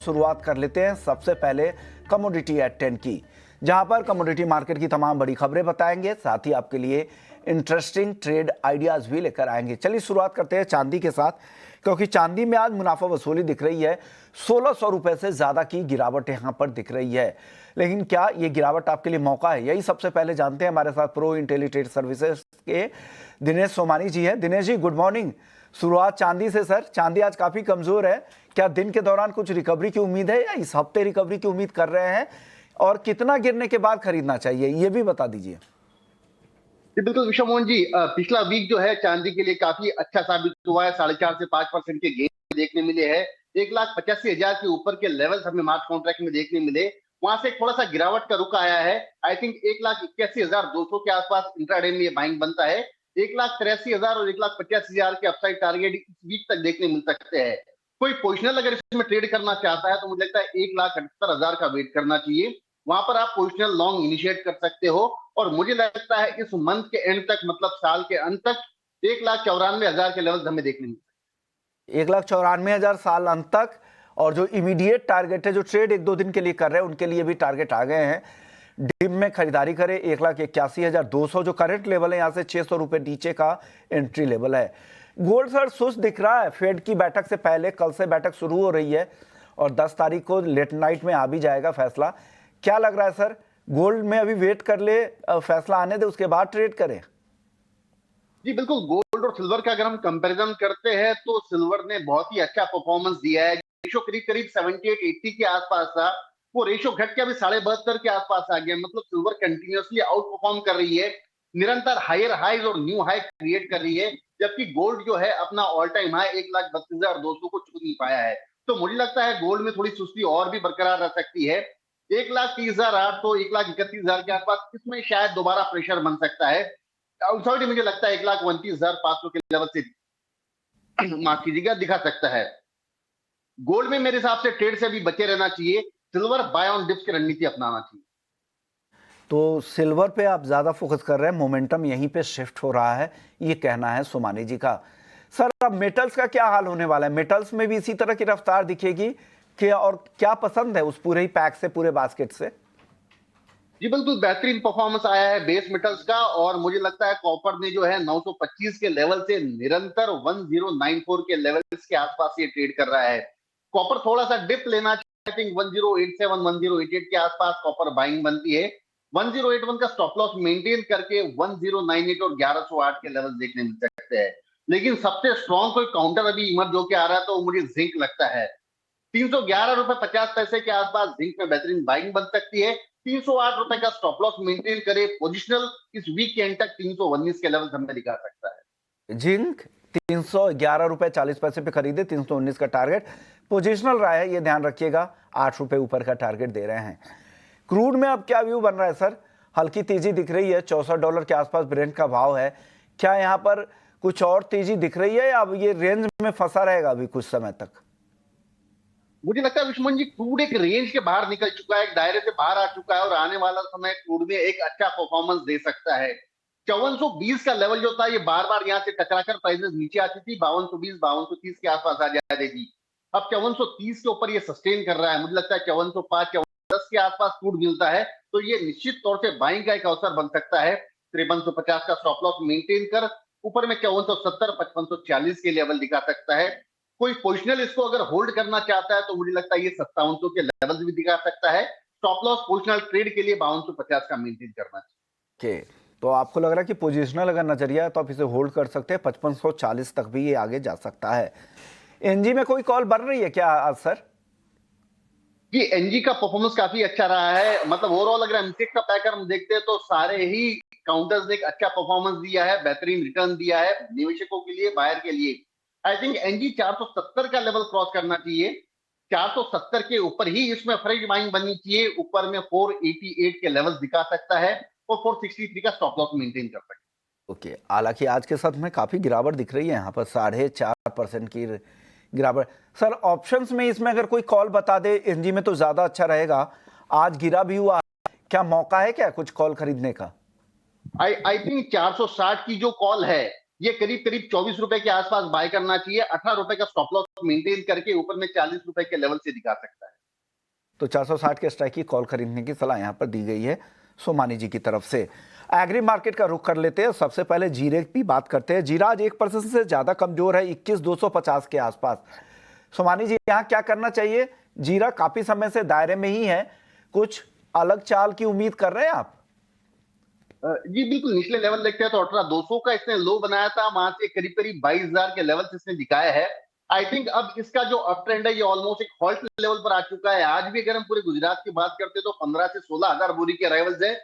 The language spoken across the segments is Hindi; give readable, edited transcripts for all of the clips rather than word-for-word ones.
शुरुआत कर लेते हैं सबसे पहले कमोडिटी एट 10 की, जहां पर कमोडिटी मार्केट की तमाम बड़ी खबरें बताएंगे, साथ ही आपके लिए इंटरेस्टिंग ट्रेड आइडियाज भी लेकर आएंगे। चलिए शुरुआत करते हैं चांदी के साथ, क्योंकि चांदी में आज मुनाफा वसूली दिख रही है। 1600 रुपए से ज्यादा की गिरावट यहां पर दिख रही है। लेकिन क्या ये गिरावट आपके लिए मौका है, यही सबसे पहले जानते हैं। हमारे साथ प्रो इंटेलिट्रेड सर्विसेज के दिनेश सोमानी जी हैं। Dinesh ji, good morning. शुरुआत चांदी से सर, चांदी आज काफी कमजोर है। क्या दिन के दौरान कुछ रिकवरी की उम्मीद है या इस हफ्ते रिकवरी की उम्मीद कर रहे हैं, और कितना गिरने के बाद खरीदना चाहिए, ये भी बता दीजिए। जी बिल्कुल विश्व मोहन जी, पिछला वीक जो है चांदी के लिए काफी अच्छा साबित हुआ है। 4.5 से 5% के गेन देखने मिले हैं। 1,85,000 के ऊपर के लेवल्स हमें मार्च कॉन्ट्रैक्ट में देखने मिले। वहां से थोड़ा सा गिरावट का रुख आया है। आई थिंक 1,81,200 के आसपास इंट्राडे में ये बाइंग बनता है। 1,83,000 और 1,85,000 के अपसाइड टारगेट इस वीक तक देखने मिल सकते हैं। कोई पोजिशनल अगर इसमें ट्रेड करना चाहता है तो मुझे लगता है 1,78,000 का वेट करना चाहिए। वहां पर आप पोजिशनल लॉन्ग इनिशिएट कर सकते हो। और मुझे लगता है इस मंथ के एंड तक, मतलब साल के अंत तक, 1,94,000 के लेवल हमें देखने मिलते 1,94,000 साल अंत तक। और जो इमीडिएट टारगेट है, जो ट्रेड 1-2 दिन के लिए कर रहे हैं, उनके लिए भी टारगेट आ गए हैं। डिप में खरीदारी करें 1,81,200 जो करंट लेवल है, यहां से 600 रुपए नीचे का एंट्री लेवल है। गोल्ड सर सुस्त दिख रहा है फेड की बैठक से पहले। कल से बैठक शुरू हो रही है और 10 तारीख को लेट नाइट में आ भी जाएगा फैसला। क्या लग रहा है सर, गोल्ड में अभी वेट कर ले, फैसला आने दे, उसके बाद ट्रेड करें? जी बिल्कुल। गोल्ड और सिल्वर का अगर हम कंपैरिजन करते हैं तो सिल्वर ने बहुत ही अच्छा परफॉर्मेंस दिया है। रेशो करीब करीब 78-80 के आसपास था। वो रेशो घट के अभी 72.5 के आसपास आ गया। मतलब सिल्वर कंटिन्यूअसली आउट परफॉर्म कर रही है, निरंतर हायर हाईज और न्यू हाई क्रिएट कर रही है। जबकि गोल्ड जो है अपना ऑल टाइम हाई 1,32,200 को छू नहीं पाया है। तो मुझे लगता है गोल्ड में थोड़ी सुस्ती और भी बरकरार रह सकती है। 1,30,800, 1,31,000 के आसपास इसमें शायद दोबारा प्रेशर बन सकता है। डाउनसाइड मुझे लगता है 1,29,500 के लेवल से माफ कीजिएगा दिखा सकता है। गोल्ड में मेरे हिसाब से ट्रेड से भी बचे रहना चाहिए। सिल्वर बाय ऑन डिप्स की रणनीति अपनाना चाहिए। तो सिल्वर पे आप ज्यादा फोकस कर रहे हैं, मोमेंटम यहीं पे शिफ्ट हो रहा है, ये कहना है सोमानी जी का। सर, अब मेटल्स का क्या हाल होने वाला है? मेटल्स में भी इसी तरह की रफ्तार दिखेगी कि, और क्या पसंद है उस पूरे ही पैक से, पूरे बास्केट से? जी बिल्कुल, बेहतरीन परफॉर्मेंस आया है बेस मेटल्स का। और मुझे लगता है कॉपर ने जो है 925 के लेवल से निरंतर 1094 के लेवल्स के आसपास ये ट्रेड कर रहा है। कॉपर थोड़ा सा डिप लेना चाहिए। आई थिंक 1087 1088 के आसपास कॉपर बाइंग बनती है। 1081 का स्टॉप लॉस मेंटेन करके 1098 और 1108 के लेवल देखने मिल सकते हैं। लेकिन सबसे स्ट्रॉन्ग कोई काउंटर अभी इमर्ज होकर आ रहा है तो मुझे जिंक लगता है। 311.50 रुपए के आसपास जिंक में बेहतरीन बाइंग बन सकती है। 308 रुपए का स्टॉप लॉस मेंटेन करे। पोजिशनल इस वीक के एंड तक 319 के लेवल हमें दिखा सकता है। जिंक 311 रुपए 40 पैसे पे खरीदे, 319 का टारगेट पोजिशनल रहा है, ये ध्यान रखिएगा। 8 रुपए ऊपर का टारगेट दे रहे हैं। क्रूड में अब क्या व्यू बन रहा है सर? हल्की तेजी दिख रही है, $64 के आसपास ब्रेंट का भाव है। क्या यहाँ पर कुछ और तेजी दिख रही है, या अब ये रेंज में फंसा रहेगा अभी कुछ समय तक? मुझे लगता है विश्वमन जी, क्रूड एक रेंज के बाहर निकल चुका है, एक दायरे से बाहर आ चुका है। और आने वाला समय क्रूड में एक अच्छा परफॉर्मेंस दे सकता है। 5420 का लेवल जो था, ये बार बार यहाँ से टकराकर प्राइसेस नीचे आती थी। 5220 5230 के आसपास आ जाएगी। अब 5430 के ऊपर ये सस्टेन कर रहा है। मुझे लगता है 5405 5410 के आसपास क्रूड मिलता है तो ये निश्चित तौर से बाइंग का एक अवसर बन सकता है। 5350 का स्टॉप लॉस मेंटेन कर ऊपर में 5470 5540 के लेवल दिखा सकता है। कोई पोजिशनल इसको अगर होल्ड करना चाहता है तो मुझे लगता है ये 5700 के लेवल भी दिखा सकता है। स्टॉप लॉस पोजिशनल ट्रेड के लिए 5250 का मेंटेन करना चाहिए। के तो आपको लग रहा है कि पोजिशनल अगर नजरिया है तो आप इसे होल्ड कर सकते हैं। 5540 तक भी ये आगे जा सकता है। एनजी में कोई कॉल बन रही है क्या आज सर? जी, एनजी का परफॉर्मेंस काफी अच्छा रहा है। मतलब ओवरऑल अगर एमटेक का पैकर हम देखते हैं तो सारे ही काउंटर्स ने एक अच्छा परफॉर्मेंस दिया है, बेहतरीन रिटर्न दिया है निवेशकों के लिए, बायर के लिए। आई थिंक एनजी 470 का लेवल क्रॉस करना चाहिए। 470 के ऊपर ही इसमें फ्रेश बाइंग बननी चाहिए। ऊपर में 488 के लेवल दिखा सकता है और 463 का स्टॉप लॉस मेंटेन कर सकता है। ओके, हालांकि आज के साथ में काफी गिरावट दिख रही है, यहाँ पर 4.5% की गिरावट। सर, ऑप्शंस में इसमें अगर कोई कॉल बता दे एनजी में तो ज्यादा अच्छा रहेगा। आज गिरा भी हुआ, क्या मौका है क्या कुछ कॉल खरीदने का? आई थिंक 460 की जो कॉल है ये करीब करीब 24 रुपए के आसपास बाय करना चाहिए। 18 रुपए का स्टॉप लॉस मेंटेन करके ऊपर में 40 रुपए के लेवल से दिखा सकता है। तो 460 के स्ट्राइक की कॉल खरीदने की सलाह यहां पर दी गई है सोमानी जी की तरफ से। एग्री मार्केट का रुख कर लेते हैं। सबसे पहले जीरे की बात करते हैं। जीरा आज 1% से ज्यादा कमजोर है, 21,250 के आसपास। सोमानी जी यहाँ क्या करना चाहिए? जीरा काफी समय से दायरे में ही है, कुछ अलग चाल की उम्मीद कर रहे हैं आप? जी बिल्कुल, निचले लेवल देखते हैं तो 18,200 का इसने लो बनाया था, वहां से करीब करीब 22,000 के लेवल से इसने दिखाया है। आई थिंक अब इसका जो अप ट्रेंड है ये ऑलमोस्ट एक हॉल्ट लेवल पर आ चुका है। आज भी अगर हम पूरे गुजरात की बात करते हैं तो 15 से 16,000 बोरी के अराइवल्स है।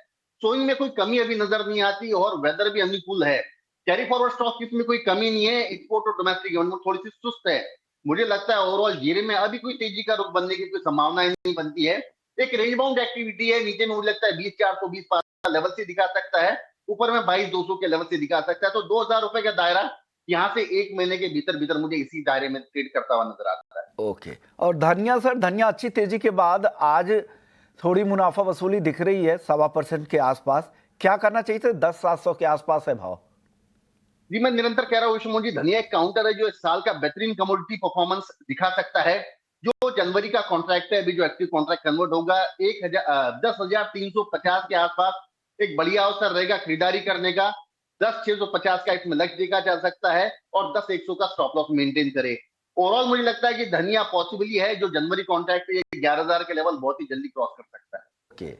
सोइंग में कोई कमी अभी नजर नहीं आती और वेदर भी अनुकूल है। कैरी फॉरवर्ड स्टॉक इसमें कोई कमी नहीं है। एक्सपोर्ट और डोमेस्टिक थोड़ी सी सुस्त है। मुझे लगता है ओवरऑल जीरे में अभी कोई तेजी का रुख बनने की कोई संभावना नहीं बनती है। एक रेंज बाउंड एक्टिविटी है, नीचे में मुझे लगता है 20,420 का लेवल से दिखा सकता है, ऊपर में 22,200 के लेवल से दिखा सकता है। तो 2,000 रुपए का दायरा यहाँ से एक महीने के भीतर भीतर मुझे इसी दायरे में ट्रेड करता हुआ नजर आता है। ओके। और धनिया सर, धनिया अच्छी तेजी के बाद आज थोड़ी मुनाफा वसूली दिख रही है 1.25% के आसपास। क्या करना चाहिए था? 10,700 के आसपास है भाव। जी मैं निरंतर कह रहा हूँ विष्णु जी, धनिया एक काउंटर है जो इस साल का बेहतरीन कमोडिटी परफॉर्मेंस दिखा सकता है। जो जनवरी का कॉन्ट्रैक्ट है, अभी जो एक्टिव कॉन्ट्रैक्ट कन्वर्ट होगा 10,350 के आसपास एक बढ़िया अवसर रहेगा खरीदारी करने का। 10,650 का इसमें लक्ष्य देखा जा सकता है और 10,100 का स्टॉप लॉस मेंटेन करे। ओवरऑल मुझे लगता है कि धनिया पॉसिबली है, जो जनवरी कॉन्ट्रैक्ट है 11,000 के लेवल बहुत ही जल्दी क्रॉस कर सकता है। ओके,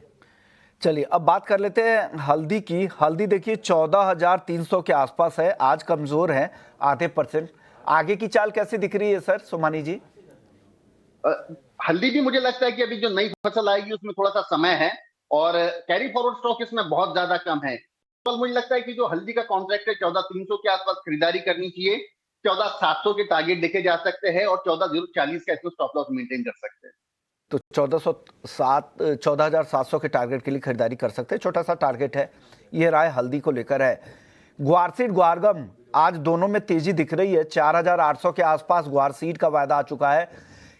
चलिए अब बात कर लेते हैं हल्दी की। हल्दी देखिए 14,300 के आसपास है, आज कमजोर है आधे %। आगे की चाल कैसी दिख रही है सर सोमानी जी? हल्दी भी मुझे लगता है कि अभी जो नई फसल आएगी उसमें थोड़ा सा समय है और कैरी फॉरवर्ड स्टॉक इसमें बहुत ज्यादा कम है। तो मुझे लगता है कि जो हल्दी का कॉन्ट्रैक्ट है 14,300 के आसपास खरीदारी करनी चाहिए। 14,700 के टारगेट देखे जा सकते हैं और 14,040 का इसमें स्टॉप लॉस मेंटेन कर सकते हैं। तो 14,700 के टारगेट के लिए खरीदारी कर सकते हैं, छोटा सा टारगेट है। ये राय हल्दी को लेकर है। ग्वारसीड ग्वारगम आज दोनों में तेजी दिख रही है। 4,800 के आसपास ग्वारसीड का वायदा आ चुका है,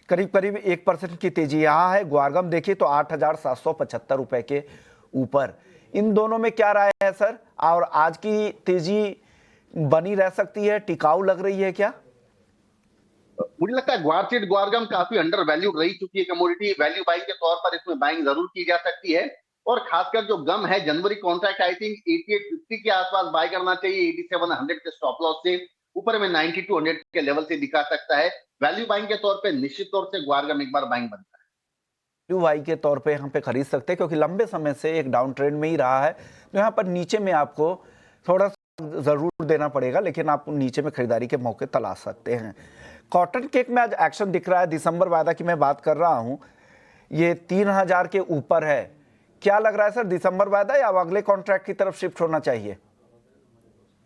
करीब करीब 1% की तेजी यहाँ है। ग्वारगम देखिए तो 8,775 रुपए के ऊपर। इन दोनों में क्या राय है सर? और आज की तेजी बनी रह सकती है, टिकाऊ लग रही है क्या? मुझे लगता है ग्वारसीड ग्वारगम काफी अंडर वैल्यू रही चुकी है कमोडिटी। वैल्यू बाइंग के तौर पर इसमें बाइंग जरूर की जा सकती है और खासकर जो गम है जनवरी कॉन्ट्रैक्ट आई थिंक 8850 के आसपास बाय करना चाहिए। 8700 के स्टॉप लॉस से ऊपर में 9200 के लेवल से दिखा सकता है। वैल्यू बाइंग के तौर पे निश्चित तौर से ग्वारगम एक बार बाइंग बनता है। वैल्यू बाई के तौर पे यहाँ पे खरीद सकते हैं क्योंकि लंबे समय से एक डाउन ट्रेंड में ही रहा है। तो यहाँ पर नीचे में आपको थोड़ा सा जरूर देना पड़ेगा, लेकिन आप नीचे में खरीदारी के मौके तलाश सकते हैं। कॉटन केक में आज एक्शन दिख रहा है। दिसंबर वायदा की मैं बात कर रहा हूँ, ये 3,000 के ऊपर है। क्या लग रहा है सर, दिसंबर वायदा या अगले कॉन्ट्रैक्ट की तरफ शिफ्ट होना चाहिए?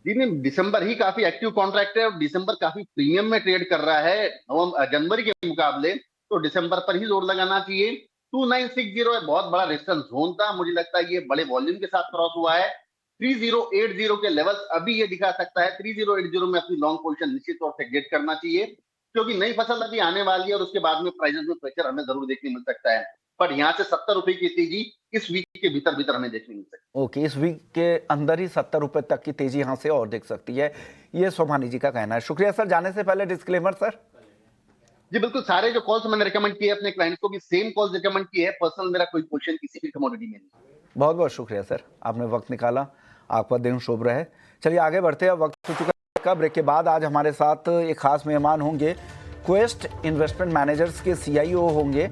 जी नहीं, दिसंबर ही काफी एक्टिव कॉन्ट्रैक्ट है और दिसंबर काफी प्रीमियम में ट्रेड कर रहा है जनवरी के मुकाबले। तो दिसंबर पर ही जोर लगाना चाहिए। 2960 एक बहुत बड़ा रेजिस्टेंस जोन था, मुझे लगता है ये बड़े वॉल्यूम के साथ क्रॉस हुआ है। 3080 के लेवल्स अभी ये दिखा सकता है। 3080 में अपनी लॉन्ग पोजीशन निश्चित तौर से गेट करना चाहिए क्योंकि नई फसल अभी आने वाली है और उसके बाद में प्राइसेस में प्रेशर हमें जरूर देखने मिल सकता है। पर यहाँ से 70 रुपए की तेजी इस वीक के भीतर भीतर हमें देखने मिल सकती है। ओके, इस वीक के अंदर ही 70 रुपए तक की तेजी यहाँ से और देख सकती है, ये सोमानी जी का कहना है। शुक्रिया सर। जाने से पहले डिस्क्लेमर सर। जी बिल्कुल, सारे जो कॉल्स मैंने रिकमेंड किए अपने क्लाइंट्स को भी सेम कॉल्स रिकमेंड किए हैं। पर्सनल मेरा कोई क्वेश्चन किसी भी कमोडिटी में नहीं। बहुत बहुत शुक्रिया सर, आपने वक्त निकाला। आपका दिन शुभ रहे। चलिए आगे बढ़ते हैं, वक्त हो चुका है। ब्रेक के बाद आज हमारे साथ एक खास मेहमान होंगे। क्वेस्ट इन्वेस्टमेंट मैनेजर्स के CIO होंगे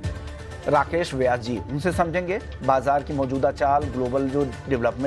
राकेश व्यास जी। उनसे समझेंगे बाजार की मौजूदा चाल, ग्लोबल जो डेवलपमेंट